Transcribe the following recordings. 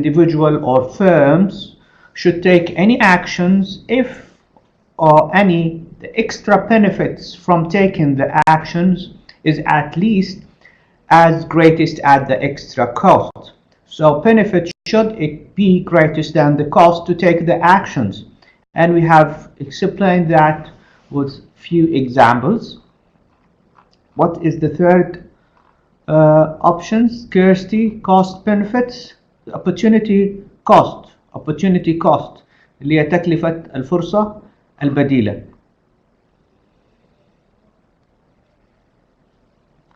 individual or firms should take any actions if or any the extra benefits from taking the actions is at least as greatest at the extra cost. So benefit should it be greatest than the cost to take the actions, and we have explained that with few examples. What is the third option? Scarcity, cost, benefits, opportunity cost. Opportunity cost اللي هي تكلفة الفرصة البديلة.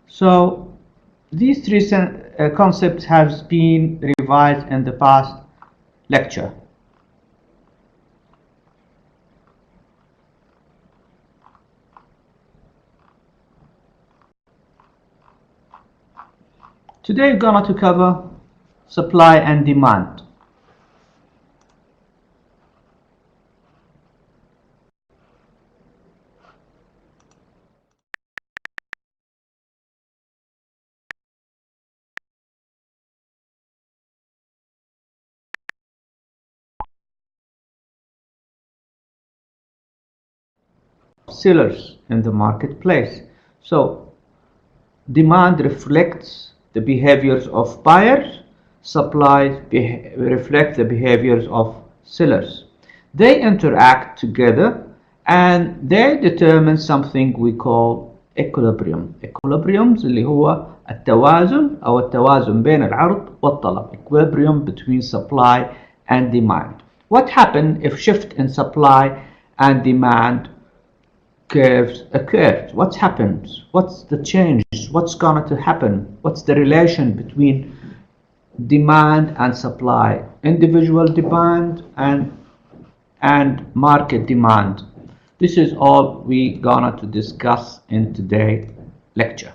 So these three concepts have been revised in the past lecture. Today we're going to cover supply and demand. Sellers in the marketplace. So demand reflects the behaviors of buyers, supply reflects the behaviors of sellers. They interact together and they determine something we call equilibrium. Equilibriums اللي هو التوازن أو التوازن بين العرض والطلب. Equilibrium between supply and demand. What happens if shift in supply and demand curves occurs? What happens? What's the change? What's going to happen? What's the relation between demand and supply, individual demand and market demand? This is all we're going to discuss in today's lecture.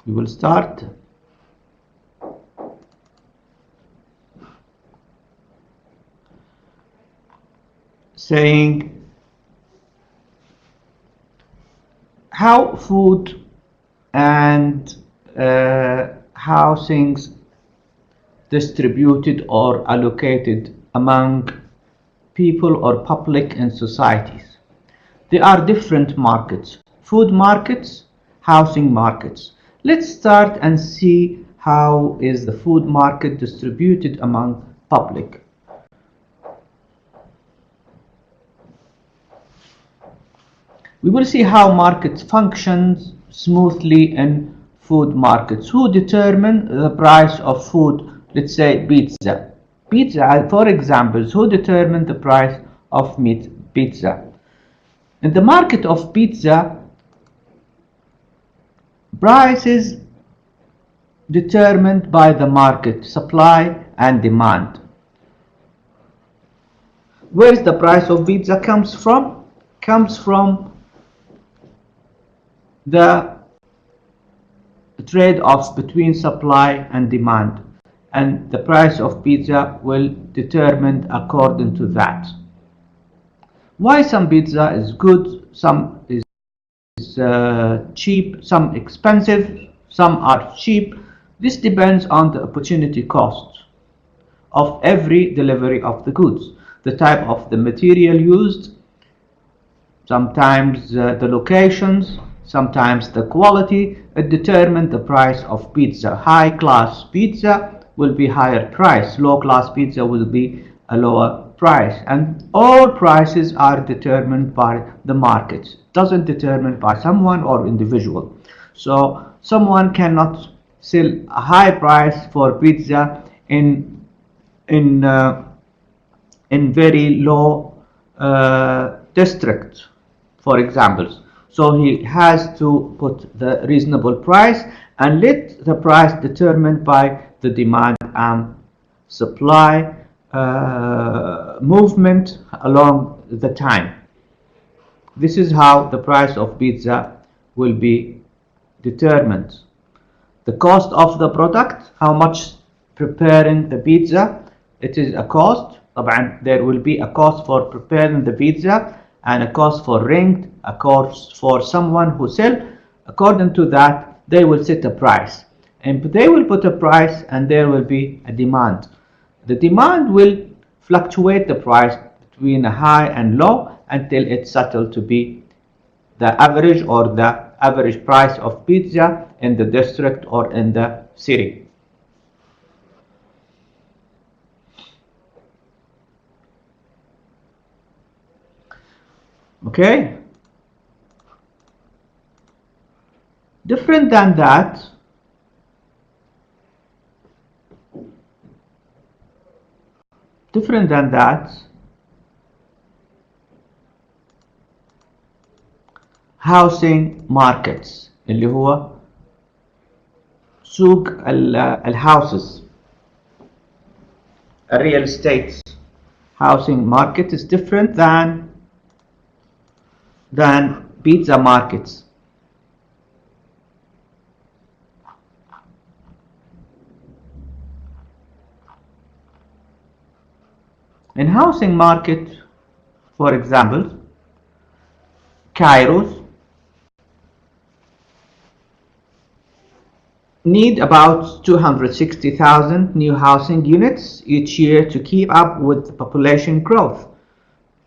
We will start saying how food and how things distributed or allocated among people or public in societies. There are different markets: food markets, housing markets. Let's start and see how is the food market distributed among public. We will see how markets functions smoothly in food markets. Who determine the price of food? Let's say pizza. Pizza, for example, who determine the price of pizza? In the market of pizza, price is determined by the market, supply and demand. Where is the price of pizza comes from? Comes from the trade-offs between supply and demand, and the price of pizza will determine according to that. Why some pizza is good, some is cheap, some expensive, some are cheap. This depends on the opportunity cost of every delivery of the goods, the type of the material used, sometimes the locations, sometimes the quality. It determines the price of pizza. High class pizza will be higher price, low class pizza will be a lower price, and all prices are determined by the market. Doesn't determined by someone or individual. So someone cannot sell a high price for pizza in very low district, for example. So he has to put the reasonable price and let the price determined by the demand and supply movement along the time. This is how the price of pizza will be determined. The cost of the product, how much preparing the pizza, it is a cost. طبعا there will be a cost for preparing the pizza and a cost for rent, a cost for someone who sell. According to that, they will set a price, and they will put a price, and there will be a demand. The demand will fluctuate the price between a high and low until it's settled to be the average or the average price of pizza in the district or in the city. Okay, different than that, housing markets اللي هو سوق الهاوسز real estate. Housing market is different than pizza markets. In housing market, for example, Cairo need about 260,000 new housing units each year to keep up with the population growth.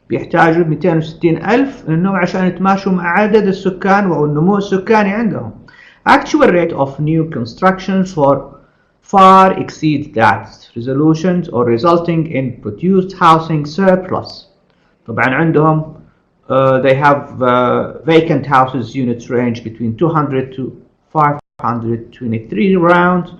بيحتاجوا 260,000 إنه عشان يتماشوا مع عدد السكان والنمو السكاني عندهم. Actual rate of new construction far exceeds that resolutions or resulting in produced housing surplus. طبعا عندهم they have vacant houses units range between 200 to 523 around.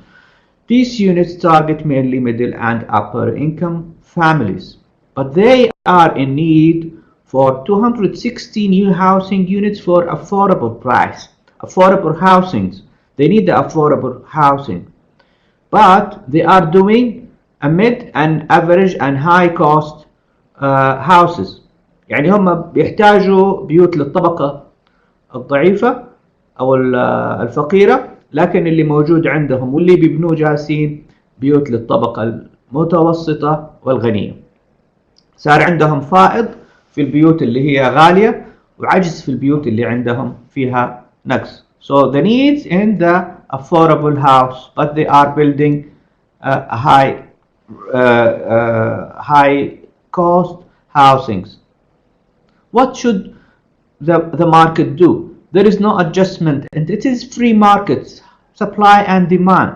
These units target mainly middle and upper income families, but they are in need for 260 new housing units for affordable price. Affordable housings. They need the affordable housing, but they are doing a mid and average and high cost houses. يعني هم بيحتاجوا بيوت للطبقة الضعيفة أو الفقيرة، لكن اللي موجود عندهم واللي بيبنوه جالسين بيوت للطبقة المتوسطة والغنية. صار عندهم فائض في البيوت اللي هي غالية وعجز في البيوت اللي عندهم فيها نقص. So the needs in the affordable house, but they are building a high cost housings. What should the market do? There is no adjustment, and it is free markets, supply and demand.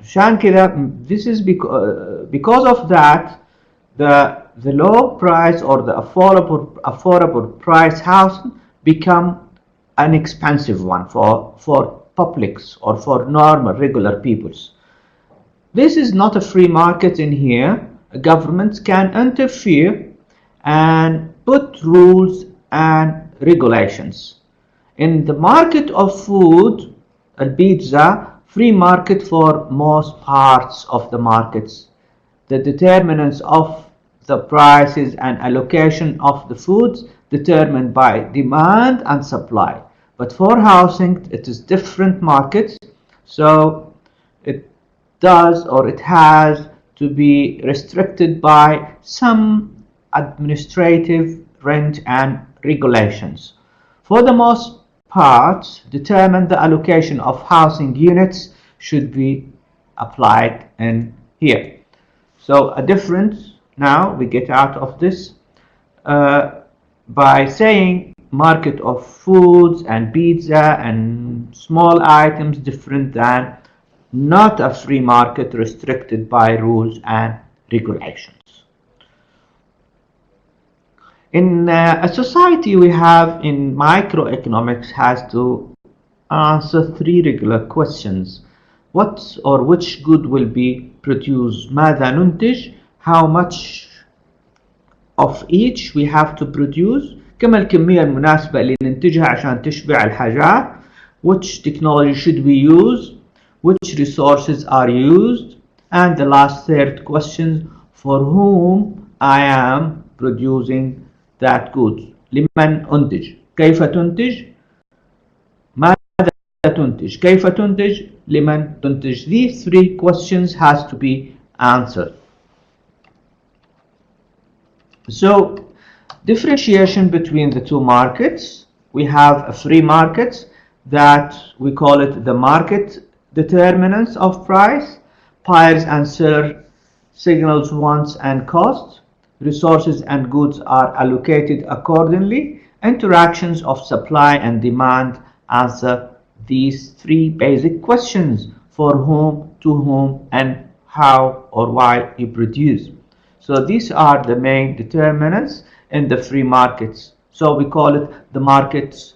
عشان كذا, this is because of that, the low price or the affordable price housing become an expensive one for publics or for normal regular peoples. This is not a free market in here. Governments can interfere and put rules and regulations. In the market of food, pizza, free market for most parts of the markets. The determinants of the prices and allocation of the foods determined by demand and supply. But for housing, it is different markets, so it does or it has to be restricted by some administrative rent and regulations. For the most part, determine the allocation of housing units should be applied in here. So a difference now we get out of this by saying market of foods and pizza and small items different than not a free market restricted by rules and regulations. In a society we have in microeconomics has to answer three regular questions. What or which good will be produced? ماذا ننتج? How much of each we have to produce? كم الكمية المناسبة اللي ننتجها عشان تشبع الحاجات? Which technology should we use? Which resources are used? And the last third question, for whom I am producing that goods. لمن أنتج؟ كيف تنتج؟ ماذا تنتج؟ كيف تنتج؟ لمن تنتج? These three questions has to be answered. So differentiation between the two markets, we have a free market that we call it the market determinants of price, buyers and sellers signals wants and costs, resources and goods are allocated accordingly, interactions of supply and demand answer these three basic questions: for whom, to whom, and how or why you produce. So these are the main determinants in the free markets. So we call it the market's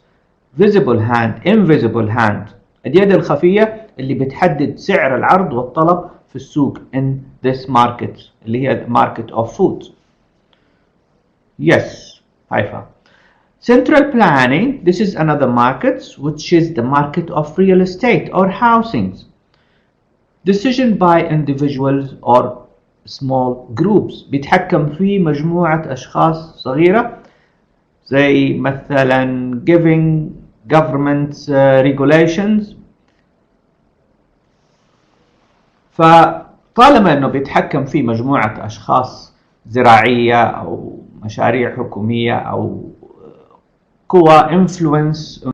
visible hand, invisible hand. اليد الخفية اللي بتحدد سعر العرض والطلب في السوق in this market اللي هي the market of food. Yes, Haifa. Central planning, this is another market which is the market of real estate or housing. Decision by individuals or small groups بيتحكم فيه مجموعة أشخاص صغيرة زي مثلا giving government regulations. فطالما انه بيتحكم فيه مجموعة اشخاص زراعية او مشاريع حكومية او قوى influence